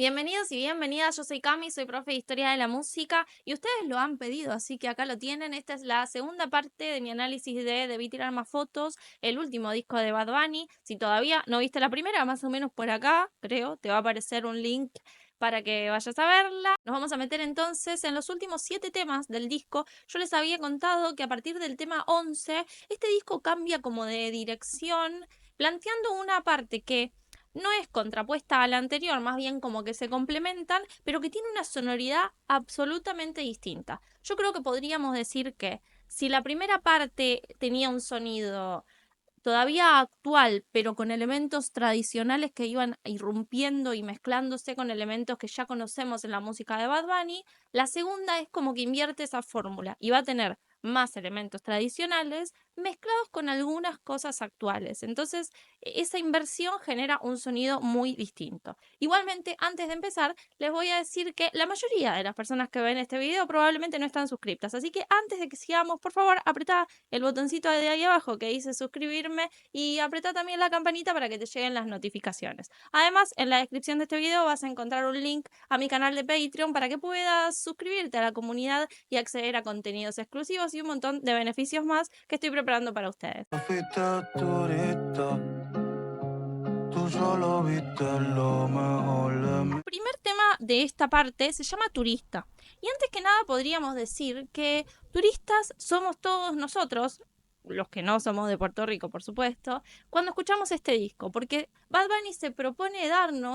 Bienvenidos y bienvenidas, yo soy Cami, soy profe de Historia de la Música y ustedes lo han pedido, así que acá lo tienen. Esta es la segunda parte de mi análisis de Debí tirar más fotos, el último disco de Bad Bunny. Si todavía no viste la primera, más o menos por acá, creo, te va a aparecer un link para que vayas a verla. Nos vamos a meter entonces en los últimos 7 temas del disco. Yo les había contado que a partir del tema 11, este disco cambia como de dirección, planteando una parte que no es contrapuesta a la anterior, más bien como que se complementan, pero que tiene una sonoridad absolutamente distinta. Yo creo que podríamos decir que si la primera parte tenía un sonido todavía actual, pero con elementos tradicionales que iban irrumpiendo y mezclándose con elementos que ya conocemos en la música de Bad Bunny, la segunda es como que invierte esa fórmula y va a tener más elementos tradicionales mezclados con algunas cosas actuales. Entonces, esa inversión genera un sonido muy distinto. Igualmente, antes de empezar, les voy a decir que la mayoría de las personas que ven este video probablemente no están suscriptas. Así que antes de que sigamos, por favor, apretá el botoncito de ahí abajo que dice suscribirme y apretá también la campanita para que te lleguen las notificaciones. Además, en la descripción de este video vas a encontrar un link a mi canal de Patreon para que puedas suscribirte a la comunidad y acceder a contenidos exclusivos y un montón de beneficios más que estoy preparando para ustedes. Fuiste turista, tú solo viste lo mejor de mí. El primer tema de esta parte se llama Turista. Y antes que nada podríamos decir que turistas somos todos nosotros, los que no somos de Puerto Rico, por supuesto, cuando escuchamos este disco, porque Bad Bunny se propone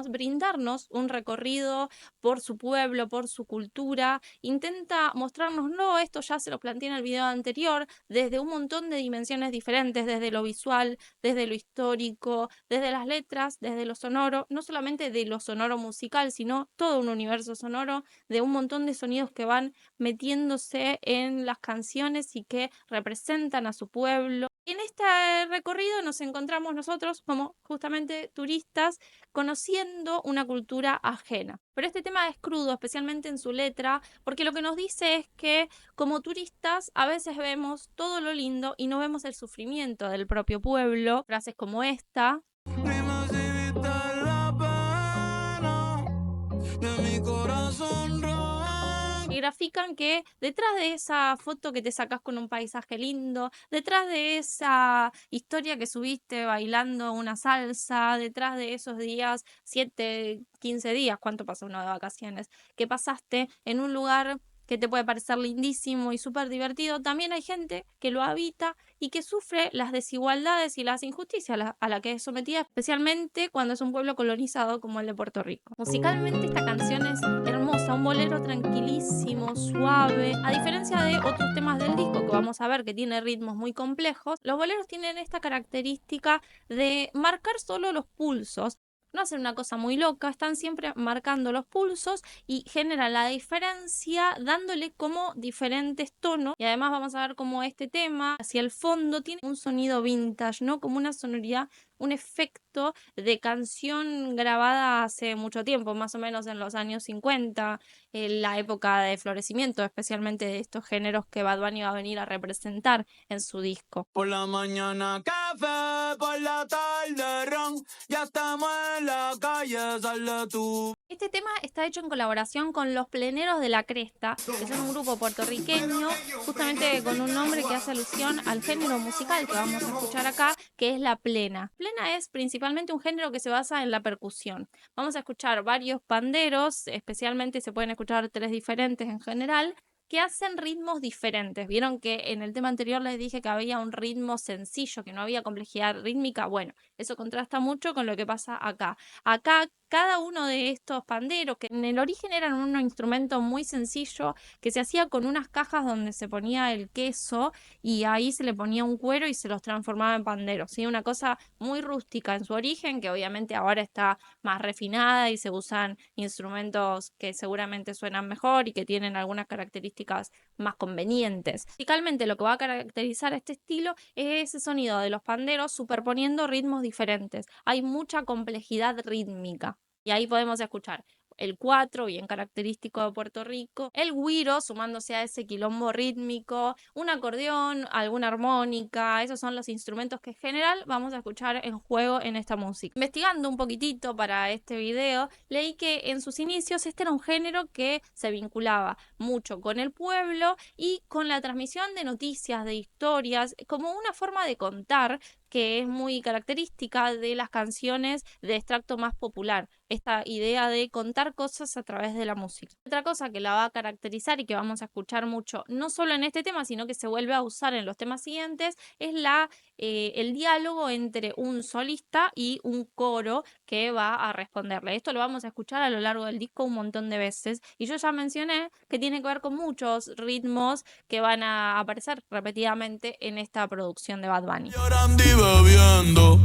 brindarnos un recorrido por su pueblo, por su cultura, intenta mostrarnos, no, esto ya se lo planteé en el video anterior, desde un montón de dimensiones diferentes, desde lo visual, desde lo histórico, desde las letras, desde lo sonoro, no solamente de lo sonoro musical, sino todo un universo sonoro de un montón de sonidos que van metiéndose en las canciones y que representan a su pueblo. En este recorrido nos encontramos nosotros como justamente turistas conociendo una cultura ajena. Pero este tema es crudo, especialmente en su letra, porque lo que nos dice es que como turistas a veces vemos todo lo lindo y no vemos el sufrimiento del propio pueblo. Frases como esta. Dime si viste la pena de mi corazón rojo. Y grafican que detrás de esa foto que te sacas con un paisaje lindo, detrás de esa historia que subiste bailando una salsa, detrás de esos días, 7, 15 días, ¿cuánto pasa uno de vacaciones? Que pasaste en un lugar que te puede parecer lindísimo y súper divertido, también hay gente que lo habita y que sufre las desigualdades y las injusticias a la que es sometida, especialmente cuando es un pueblo colonizado como el de Puerto Rico. Musicalmente esta canción es hermosa, un bolero tranquilísimo, suave. A diferencia de otros temas del disco que vamos a ver que tiene ritmos muy complejos, los boleros tienen esta característica de marcar solo los pulsos. No hacen una cosa muy loca, están siempre marcando los pulsos y generan la diferencia dándole como diferentes tonos. Y además vamos a ver cómo este tema hacia el fondo tiene un sonido vintage, ¿no? Como una sonoridad, un efecto de canción grabada hace mucho tiempo, más o menos en los años 50, en la época de florecimiento, especialmente de estos géneros que Bad Bunny va a venir a representar en su disco. Por la mañana café, por la tarde ron. Ya estamos en la calle, sale tú. Este tema está hecho en colaboración con Los Pleneros de la Cresta, que son un grupo puertorriqueño, justamente con un nombre que hace alusión al género musical que vamos a escuchar acá, que es la plena. Plena es principalmente un género que se basa en la percusión. Vamos a escuchar varios panderos, especialmente se pueden escuchar 3 diferentes en general, que hacen ritmos diferentes. Vieron que en el tema anterior les dije que había un ritmo sencillo, que no había complejidad rítmica. Bueno, eso contrasta mucho con lo que pasa acá. Acá cada uno de estos panderos, que en el origen eran un instrumento muy sencillo, que se hacía con unas cajas donde se ponía el queso y ahí se le ponía un cuero y se los transformaba en panderos, ¿sí? Una cosa muy rústica en su origen, que obviamente ahora está más refinada y se usan instrumentos que seguramente suenan mejor y que tienen algunas características más convenientes. Musicalmente lo que va a caracterizar este estilo es ese sonido de los panderos superponiendo ritmos diferentes. Hay mucha complejidad rítmica. Y ahí podemos escuchar el 4, bien característico de Puerto Rico, el güiro sumándose a ese quilombo rítmico, un acordeón, alguna armónica, esos son los instrumentos que en general vamos a escuchar en juego en esta música. Investigando un poquitito para este video, leí que en sus inicios este era un género que se vinculaba mucho con el pueblo y con la transmisión de noticias, de historias, como una forma de contar que es muy característica de las canciones de extracto más popular, esta idea de contar cosas a través de la música. Otra cosa que la va a caracterizar y que vamos a escuchar mucho, no solo en este tema, sino que se vuelve a usar en los temas siguientes, es el diálogo entre un solista y un coro que va a responderle. Esto lo vamos a escuchar a lo largo del disco un montón de veces y yo ya mencioné que tiene que ver con muchos ritmos que van a aparecer repetidamente en esta producción de Bad Bunny. Llorando y bebiendo,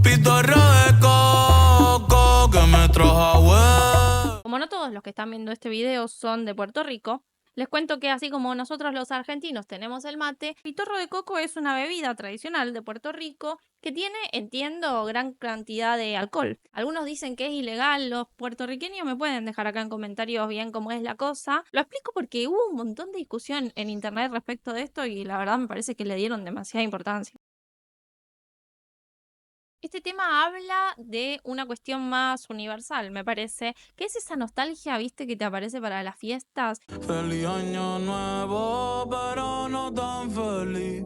pitorro de coco que me trajo. Como no todos los que están viendo este video son de Puerto Rico, les cuento que así como nosotros los argentinos tenemos el mate, pitorro de coco es una bebida tradicional de Puerto Rico que tiene, entiendo, gran cantidad de alcohol. Algunos dicen que es ilegal, los puertorriqueños me pueden dejar acá en comentarios bien cómo es la cosa. Lo explico porque hubo un montón de discusión en internet respecto de esto y la verdad me parece que le dieron demasiada importancia. Este tema habla de una cuestión más universal, me parece, que es esa nostalgia, viste, que te aparece para las fiestas. Feliz año nuevo, pero no tan feliz.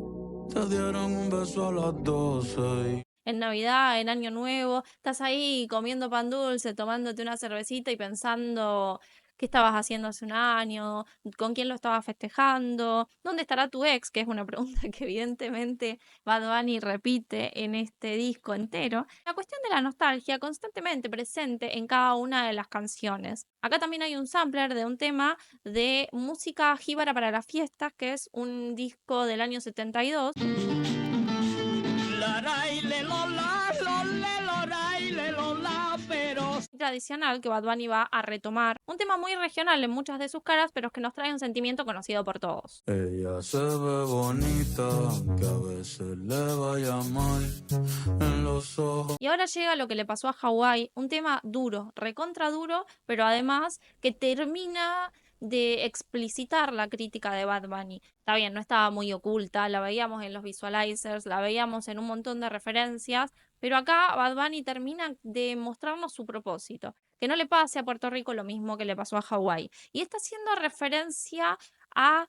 Te dieron un beso a las 12. En Navidad, en Año Nuevo, estás ahí comiendo pan dulce, tomándote una cervecita y pensando qué estabas haciendo hace un año, con quién lo estabas festejando, dónde estará tu ex, que es una pregunta que evidentemente Bad Bunny repite en este disco entero. La cuestión de la nostalgia constantemente presente en cada una de las canciones. Acá también hay un sampler de un tema de música jíbara para las fiestas, que es un disco del año 72. Tradicional que Bad Bunny va a retomar. Un tema muy regional en muchas de sus caras, pero que nos trae un sentimiento conocido por todos. Ella se ve bonita, que a veces le vaya mal en los ojos. Y ahora llega lo que le pasó a Hawái, un tema duro, recontra duro, pero además que termina de explicitar la crítica de Bad Bunny. Está bien, no estaba muy oculta, la veíamos en los visualizers, la veíamos en un montón de referencias, pero acá Bad Bunny termina de mostrarnos su propósito, que no le pase a Puerto Rico lo mismo que le pasó a Hawái. Y está haciendo referencia a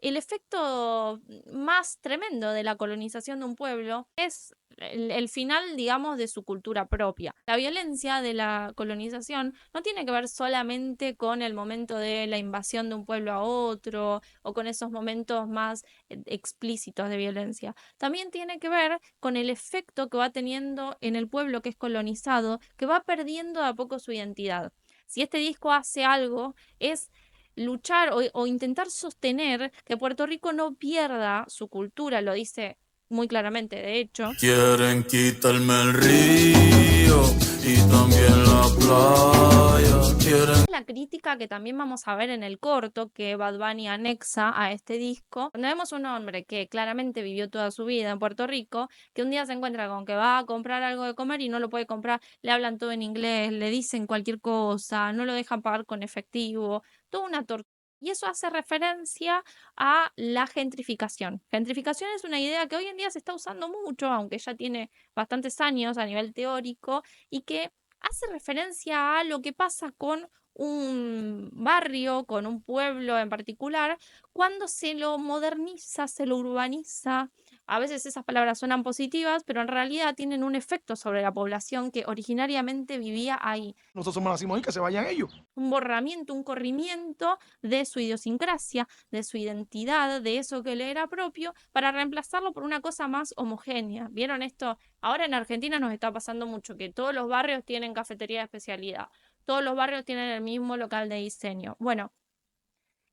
el efecto más tremendo de la colonización de un pueblo es el final, digamos, de su cultura propia. La violencia de la colonización no tiene que ver solamente con el momento de la invasión de un pueblo a otro o con esos momentos más explícitos de violencia. También tiene que ver con el efecto que va teniendo en el pueblo que es colonizado, que va perdiendo de a poco su identidad. Si este disco hace algo, es luchar o intentar sostener que Puerto Rico no pierda su cultura, lo dice muy claramente, de hecho. Quieren quitarme el río y también la playa. Quieren. La crítica que también vamos a ver en el corto que Bad Bunny anexa a este disco, donde vemos un hombre que claramente vivió toda su vida en Puerto Rico, que un día se encuentra con que va a comprar algo de comer y no lo puede comprar, le hablan todo en inglés, le dicen cualquier cosa, no lo dejan pagar con efectivo, toda una tortura. Y eso hace referencia a la gentrificación. Gentrificación es una idea que hoy en día se está usando mucho, aunque ya tiene bastantes años a nivel teórico, y que hace referencia a lo que pasa con un barrio, con un pueblo en particular, cuando se lo moderniza, se lo urbaniza. A veces esas palabras suenan positivas, pero en realidad tienen un efecto sobre la población que originariamente vivía ahí. Nosotros somos nacimos ahí, que se vayan ellos. Un borramiento, un corrimiento de su idiosincrasia, de su identidad, de eso que le era propio, para reemplazarlo por una cosa más homogénea. ¿Vieron esto? Ahora en Argentina nos está pasando mucho, que todos los barrios tienen cafetería de especialidad, todos los barrios tienen el mismo local de diseño. Bueno,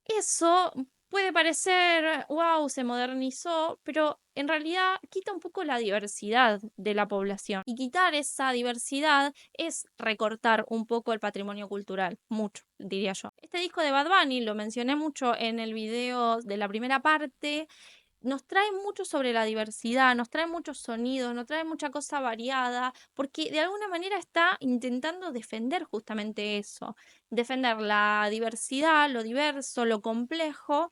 eso puede parecer, wow, se modernizó, pero en realidad quita un poco la diversidad de la población. Y quitar esa diversidad es recortar un poco el patrimonio cultural, mucho, diría yo. Este disco de Bad Bunny, lo mencioné mucho en el video de la primera parte, nos trae mucho sobre la diversidad, nos trae muchos sonidos, nos trae mucha cosa variada, porque de alguna manera está intentando defender justamente eso, defender la diversidad, lo diverso, lo complejo,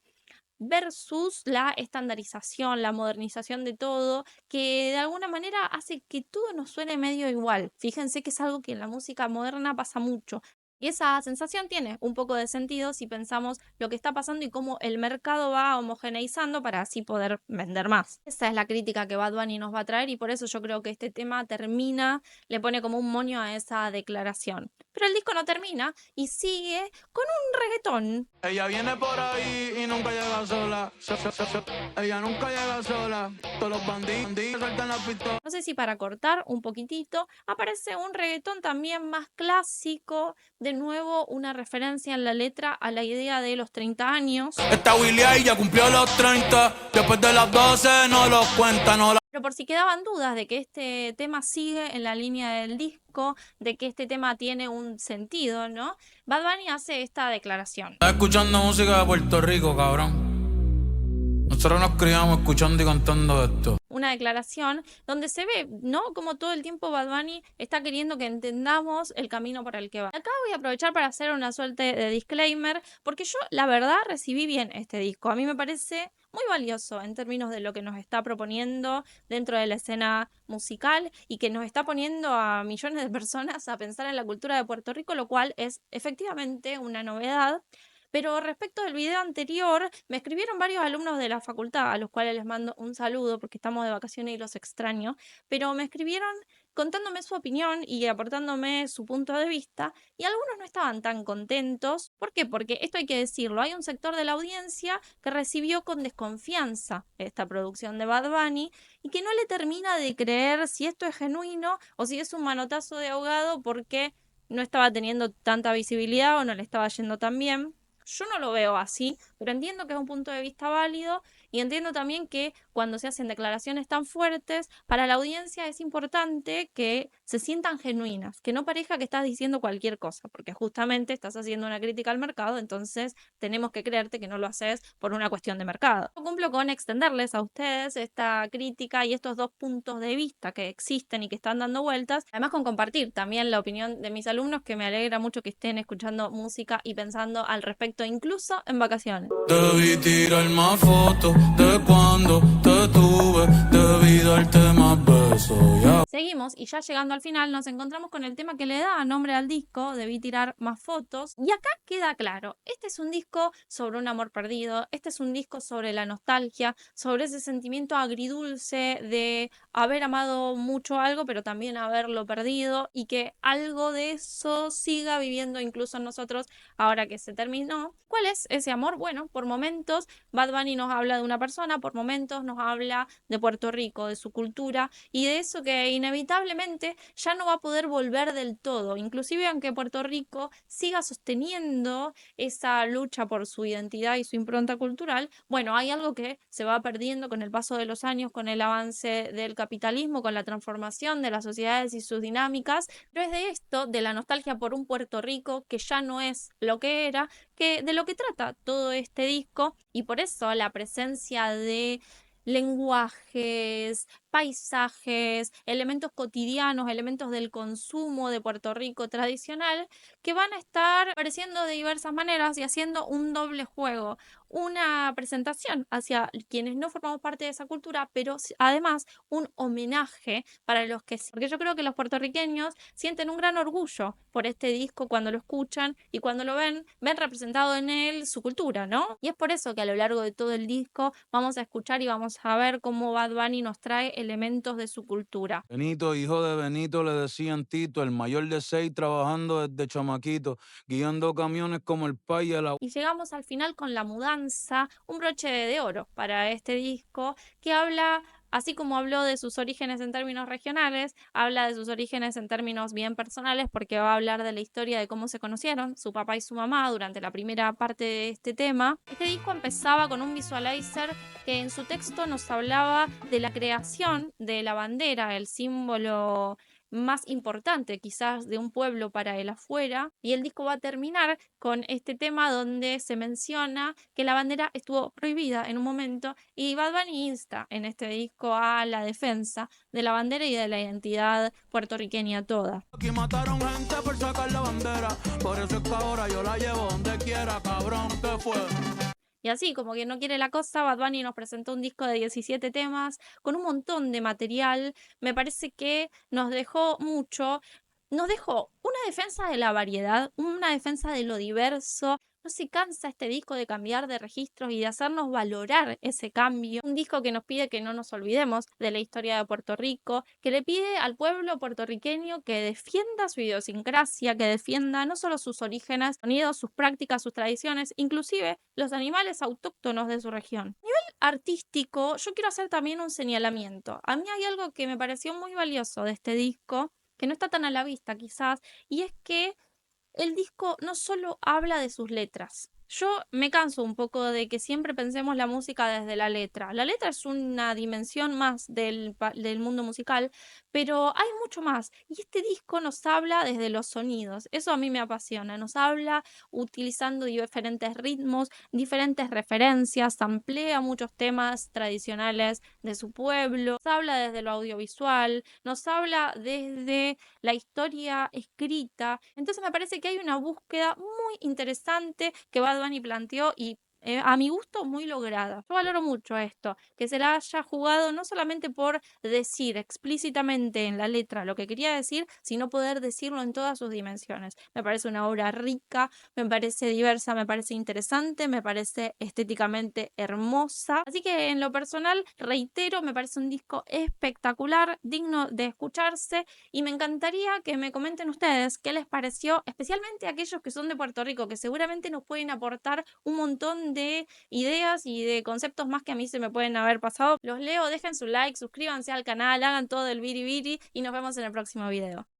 versus la estandarización, la modernización de todo, que de alguna manera hace que todo nos suene medio igual. Fíjense que es algo que en la música moderna pasa mucho. Y esa sensación tiene un poco de sentido si pensamos lo que está pasando y cómo el mercado va homogeneizando para así poder vender más. Esa es la crítica que Bad Bunny nos va a traer y por eso yo creo que este tema termina, le pone como un moño a esa declaración. Pero el disco no termina y sigue con un reggaetón. Ella viene por ahí y nunca llega sola. Ella nunca llega sola. Todos los bandidos sueltan la pistola. No sé si para cortar un poquitito, aparece un reggaetón también más clásico, de nuevo una referencia en la letra a la idea de los 30 años. Esta Willy ahí ya cumplió los 30. Después de las 12 no los cuenta, no la... Pero por si quedaban dudas de que este tema sigue en la línea del disco, de que este tema tiene un sentido, ¿no? Bad Bunny hace esta declaración. Estás escuchando música de Puerto Rico, cabrón. Nosotros nos criamos escuchando y cantando esto. Una declaración donde se ve, ¿no? Como todo el tiempo Bad Bunny está queriendo que entendamos el camino por el que va. Acá voy a aprovechar para hacer una suerte de disclaimer, porque yo, la verdad, recibí bien este disco. A mí me parece muy valioso en términos de lo que nos está proponiendo dentro de la escena musical y que nos está poniendo a millones de personas a pensar en la cultura de Puerto Rico, lo cual es efectivamente una novedad. Pero respecto del video anterior, me escribieron varios alumnos de la facultad, a los cuales les mando un saludo porque estamos de vacaciones y los extraño, pero me escribieron contándome su opinión y aportándome su punto de vista, y algunos no estaban tan contentos. ¿Por qué? Porque esto hay que decirlo, hay un sector de la audiencia que recibió con desconfianza esta producción de Bad Bunny y que no le termina de creer si esto es genuino o si es un manotazo de ahogado porque no estaba teniendo tanta visibilidad o no le estaba yendo tan bien. Yo no lo veo así, pero entiendo que es un punto de vista válido y entiendo también que cuando se hacen declaraciones tan fuertes, para la audiencia es importante que se sientan genuinas, que no parezca que estás diciendo cualquier cosa, porque justamente estás haciendo una crítica al mercado, entonces tenemos que creerte que no lo haces por una cuestión de mercado. Yo cumplo con extenderles a ustedes esta crítica y estos dos puntos de vista que existen y que están dando vueltas, además con compartir también la opinión de mis alumnos, que me alegra mucho que estén escuchando música y pensando al respecto, incluso en vacaciones. Debí tirar más fotos de cuando te tuve. Debí darte más besos, ya. Seguimos y ya llegando al final nos encontramos con el tema que le da nombre al disco, Debí tirar más fotos. Y acá queda claro, este es un disco sobre un amor perdido, este es un disco sobre la nostalgia, sobre ese sentimiento agridulce de haber amado mucho algo, pero también haberlo perdido y que algo de eso siga viviendo incluso en nosotros ahora que se terminó. ¿Cuál es ese amor? Bueno, por momentos Bad Bunny nos habla de una persona, por momentos nos habla de Puerto Rico, de su cultura y de eso que inevitablemente ya no va a poder volver del todo, inclusive aunque Puerto Rico siga sosteniendo esa lucha por su identidad y su impronta cultural. Bueno, hay algo que se va perdiendo con el paso de los años, con el avance del capitalismo, con la transformación de las sociedades y sus dinámicas, pero es de esto, de la nostalgia por un Puerto Rico que ya no es lo que era, que de lo que trata todo este disco, y por eso la presencia de lenguajes, paisajes, elementos cotidianos, elementos del consumo de Puerto Rico tradicional, que van a estar apareciendo de diversas maneras y haciendo un doble juego, una presentación hacia quienes no formamos parte de esa cultura, pero además un homenaje para los que sí. Porque yo creo que los puertorriqueños sienten un gran orgullo por este disco cuando lo escuchan y cuando lo ven representado en él su cultura, ¿no? Y es por eso que a lo largo de todo el disco vamos a escuchar y vamos a ver cómo Bad Bunny nos trae elementos de su cultura. Benito, hijo de Benito, le decían Tito, el mayor de 6, trabajando desde chamaquito, guiando camiones como el pai a la... Y llegamos al final con La Mudanza, un broche de oro para este disco que habla, así como habló de sus orígenes en términos regionales, habla de sus orígenes en términos bien personales porque va a hablar de la historia de cómo se conocieron su papá y su mamá durante la primera parte de este tema. Este disco empezaba con un visualizer que en su texto nos hablaba de la creación de la bandera, el símbolo más importante quizás de un pueblo para el afuera, y el disco va a terminar con este tema donde se menciona que la bandera estuvo prohibida en un momento y Bad Bunny insta en este disco a la defensa de la bandera y de la identidad puertorriqueña toda. Aquí mataron gente por sacar la bandera. Por eso es que ahora yo la llevo donde quiera, cabrón, ¿qué fue? Y así, como que no quiere la cosa, Bad Bunny nos presentó un disco de 17 temas con un montón de material. Me parece que nos dejó mucho. Nos dejó una defensa de la variedad, una defensa de lo diverso. No se cansa este disco de cambiar de registros y de hacernos valorar ese cambio. Un disco que nos pide que no nos olvidemos de la historia de Puerto Rico, que le pide al pueblo puertorriqueño que defienda su idiosincrasia, que defienda no solo sus orígenes, sonidos, sus prácticas, sus tradiciones, inclusive los animales autóctonos de su región. A nivel artístico, yo quiero hacer también un señalamiento. A mí hay algo que me pareció muy valioso de este disco, que no está tan a la vista quizás, y es que el disco no solo habla de sus letras. Yo me canso un poco de que siempre pensemos la música desde la letra. La letra es una dimensión más del mundo musical, pero hay mucho más. Y este disco nos habla desde los sonidos. Eso a mí me apasiona. Nos habla utilizando diferentes ritmos, diferentes referencias, amplía muchos temas tradicionales de su pueblo, nos habla desde lo audiovisual, nos habla desde la historia escrita. Entonces me parece que hay una búsqueda muy interesante que Bad Bunny planteó y a mi gusto muy lograda. Yo valoro mucho esto, que se la haya jugado no solamente por decir explícitamente en la letra lo que quería decir, sino poder decirlo en todas sus dimensiones. Me parece una obra rica, me parece diversa, me parece interesante, me parece estéticamente hermosa. Así que en lo personal, reitero, me parece un disco espectacular, digno de escucharse y me encantaría que me comenten ustedes qué les pareció, especialmente aquellos que son de Puerto Rico, que seguramente nos pueden aportar un montón de ideas y de conceptos más que a mí se me pueden haber pasado. Los leo, dejen su like, suscríbanse al canal, hagan todo el biribiri y nos vemos en el próximo video.